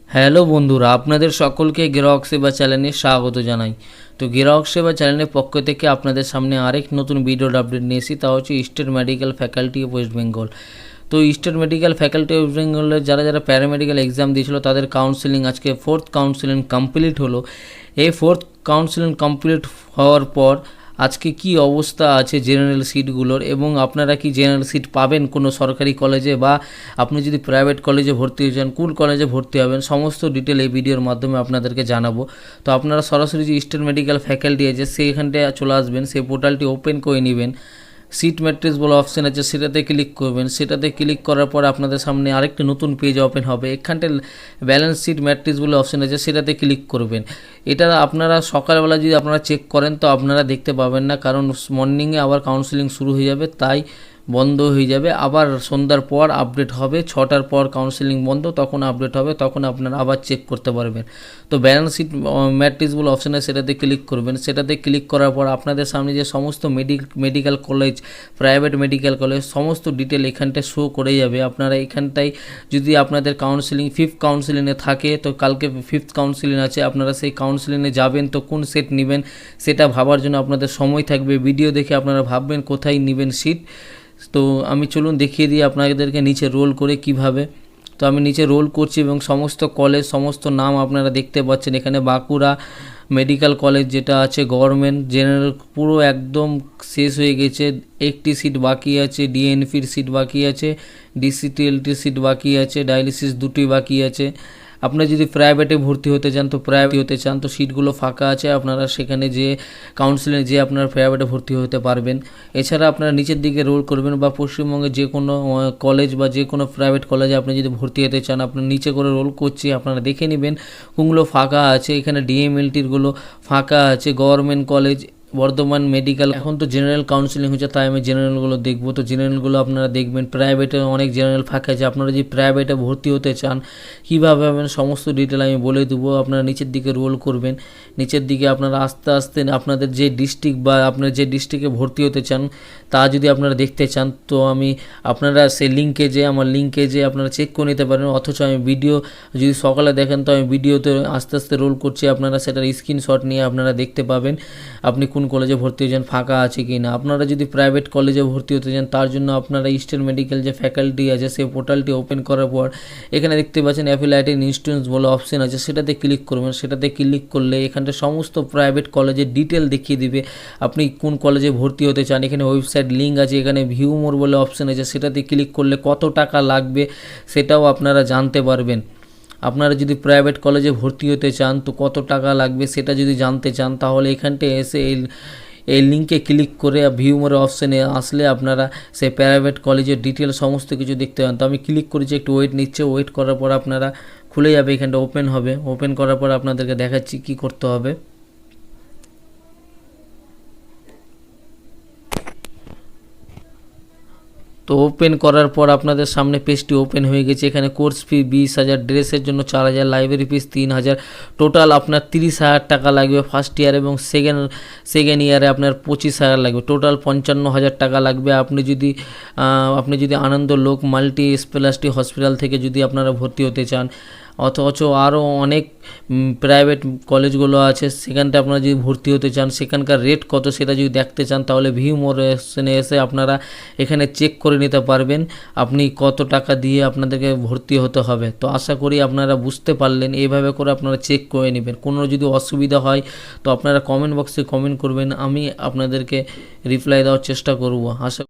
Hello বন্ধুরা, আপনাদের সকলকে গ্রাহক সেবা চ্যানেলে স্বাগত জানাই। তো গ্রাহক সেবা চ্যানেলের পক্ষ থেকে আপনাদের সামনে আরেক নতুন ভিডিওর আপডেট নিয়ে এসেছি, তা হচ্ছে State Medical Faculty of West Bengal. তো State Medical Faculty of West বেঙ্গলের যারা প্যারামেডিক্যাল এক্সাম দিয়েছিল তাদের কাউন্সেলিং আজকে 4th কাউন্সেলিং কমপ্লিট হলো। এই 4th কাউন্সেলিং কমপ্লিট হওয়ার পর আজকে কি অবস্থা আছে জেনারেল সিটগুলোর, এবং আপনারা কি জেনারেল সিট পাবেন কোনো সরকারি কলেজে, বা আপনি যদি প্রাইভেট কলেজে ভর্তি হয়ে যান কোন কলেজে ভর্তি হবেন, সমস্ত ডিটেল এই ভিডিওর মাধ্যমে আপনাদেরকে জানাবো। তো আপনারা সরাসরি যে স্টেট মেডিকেল ফ্যাকাল্টি আছে সেইখানটায় চলে আসবেন, সেই পোর্টালটি ওপেন করে নেবেন। সিট ম্যাট্রিক্স বলে অপশান আছে, সেটাতে ক্লিক করবেন। সেটাতে ক্লিক করার পর আপনাদের সামনে আরেকটি নতুন পেজ ওপেন হবে। এখানটায় ব্যালেন্স সিট ম্যাট্রিক্স বলে অপশান আছে, সেটাতে ক্লিক করবেন। এটা আপনারা সকালবেলা যদি আপনারা চেক করেন তো আপনারা দেখতে পাবেন না, কারণ মর্নিংয়ে আবার কাউন্সেলিং শুরু হয়ে যাবে, তাই বন্ধ হয়ে যাবে। আবার সন্ধ্যার পর আপডেট হবে, 6টার পর কাউন্সেলিং বন্ধ, তখন আপডেট হবে, তখন আপনারা আবার চেক করতে পারবেন। তো ব্যালেন্স সিট ম্যাট্রিক্স বলে অপশান আছে, সেটাতে ক্লিক করবেন। সেটাতে ক্লিক করার পর আপনাদের সামনে যে সমস্ত medical college, private medical college সমস্ত ডিটেল এখানটায় শো করে যাবে। আপনারা এখানটায় যদি আপনাদের কাউন্সেলিং 5th কাউন্সেলিংয়ে থাকে, তো কালকে 5th কাউন্সেলিং আছে, আপনারা সেই কাউন্সেলিংয়ে যাবেন। তো কোন সেট নেবেন সেটা ভাবার জন্য আপনাদের সময় থাকবে। ভিডিও দেখে আপনারা ভাববেন কোথায় নেবেন সিট। তো আমি চলুন দেখিয়ে দিই আপনাদেরকে নিচে রোল করে কিভাবে। তো আমি নিচে রোল করছি এবং সমস্ত কলেজ, সমস্ত নাম আপনারা দেখতে পাচ্ছেন। এখানে বাঁকুড়া মেডিকেল কলেজ যেটা আছে গভর্নমেন্ট জেনারেল, পুরো একদম শেষ হয়ে গেছে। একটি সিট বাকি আছে, ডিএনপির সিট বাকি আছে, ডিসিটিএলটির সিট বাকি আছে, ডায়ালিসিস 2টি বাকি আছে। আপনারা যদি প্রাইভেটে ভর্তি হতে চান তো তো সিটগুলো ফাঁকা আছে, আপনারা সেখানে যে কাউন্সিলিংয়ে যে আপনারা প্রাইভেটে ভর্তি হতে পারবেন। এছাড়া আপনারা নিচের দিকে রোল করবেন, বা পশ্চিমবঙ্গে যে কোনো কলেজ বা যে কোনো প্রাইভেট কলেজে আপনি যদি ভর্তি হতে চান, আপনার নিচে করে রোল করছি, আপনারা দেখে নেবেন কোনগুলো ফাঁকা আছে। এখানে ডিএমএলটিরগুলো ফাঁকা আছে। গভর্নমেন্ট কলেজ, বর্ধমান মেডিকেল, এখন তো জেনারেল কাউন্সিলিং হচ্ছে, তাই আমি জেনারেলগুলো দেখবো। তো জেনারেলগুলো আপনারা দেখবেন। প্রাইভেটে অনেক জেনারেল ফাঁকা আছে, আপনারা যদি প্রাইভেটে ভর্তি হতে চান কীভাবে হবেন সমস্ত ডিটেল আমি বলে দেবো। আপনারা নিচের দিকে রোল করবেন। নিচের দিকে আপনারা আস্তে আস্তে আপনাদের যে ডিস্ট্রিক্ট বা আপনার যে ডিস্ট্রিক্টে ভর্তি হতে চান তা যদি আপনারা দেখতে চান, তো আমি আপনারা সেই আমার লিঙ্কে যে আপনারা চেক করে নিতে পারেন। অথচ আমি ভিডিও যদি সকালে দেখেন তো আমি ভিডিওতে আস্তে আস্তে রোল করছি, আপনারা সেটার স্ক্রিনশট নিয়ে আপনারা দেখতে পাবেন আপনি কোন কলেজে ভর্তি হয়েছেন, ফাঁকা আছে কি না। আপনারা যদি প্রাইভেট কলেজে ভর্তি হতে চান তার জন্য আপনারা স্টেট মেডিকেল যে ফ্যাকাল্টি আছে সেই পোর্টালটি ওপেন করার পর এখানে দেখতে পাচ্ছেন অ্যাফিলিয়েটেড ইনস্টিটিউটস বলে অপশন আছে, সেটাতে ক্লিক করবেন। সেটাতে ক্লিক করলে এখানটা সমস্ত প্রাইভেট কলেজের ডিটেল দেখিয়ে দিবে আপনি কোন কলেজে ভর্তি হতে চান। এখানে ওয়েবসাইট লিঙ্ক আছে, এখানে ভিউ মোর বলে অপশন আছে, সেটাতে ক্লিক করলে কত টাকা লাগবে সেটাও আপনারা জানতে পারবেন। আপনারা যদি প্রাইভেট কলেজে ভর্তি হতে চান তো কত টাকা লাগবে সেটা যদি জানতে চান, তাহলে এখানটায় এসে এই লিঙ্কে ক্লিক করে ভিউ মোরে অপশানে আসলে আপনারা সেই প্রাইভেট কলেজের ডিটেল সমস্ত কিছু দেখতে পান। তো আমি ক্লিক করেছি, একটু ওয়েট নিচ্ছে। ওয়েট করার পর আপনারা খুলে যাবে, এখানটা ওপেন হবে। ওপেন করার পর আপনাদেরকে দেখাচ্ছি কি করতে হবে। তো ওপেন করার পর আপনাদের সামনে পেজটি ওপেন হয়ে গেছে। এখানে কোর্স ফি 20,000, ড্রেসের জন্য 4,000, লাইব্রেরি ফিস 3,000, টোটাল আপনার 30,000 টাকা লাগবে ফার্স্ট ইয়ার, এবং সেকেন্ড ইয়ারে আপনার 25,000 লাগবে, টোটাল 55,000 টাকা লাগবে। আপনি যদি আনন্দ লোক মাল্টি স্পেশালিটি হসপিটাল থেকে যদি আপনারা ভর্তি হতে চান, অথচ আরও অনেক প্রাইভেট কলেজগুলো আছে, সেখানটা আপনারা যদি ভর্তি হতে চান সেখানকার রেট কত সেটা যদি দেখতে চান, তাহলে ভিউ মোর অপশনে এসে আপনারা এখানে চেক করে নিতে পারবেন আপনি কত টাকা দিয়ে আপনাদেরকে ভর্তি হতে হবে। তো আশা করি আপনারা বুঝতে পারলেন, এইভাবে করে আপনারা চেক করে নেবেন। কোনো যদি অসুবিধা হয় তো আপনারা কমেন্ট বক্সে কমেন্ট করবেন, আমি আপনাদেরকে রিপ্লাই দেওয়ার চেষ্টা করব। আশা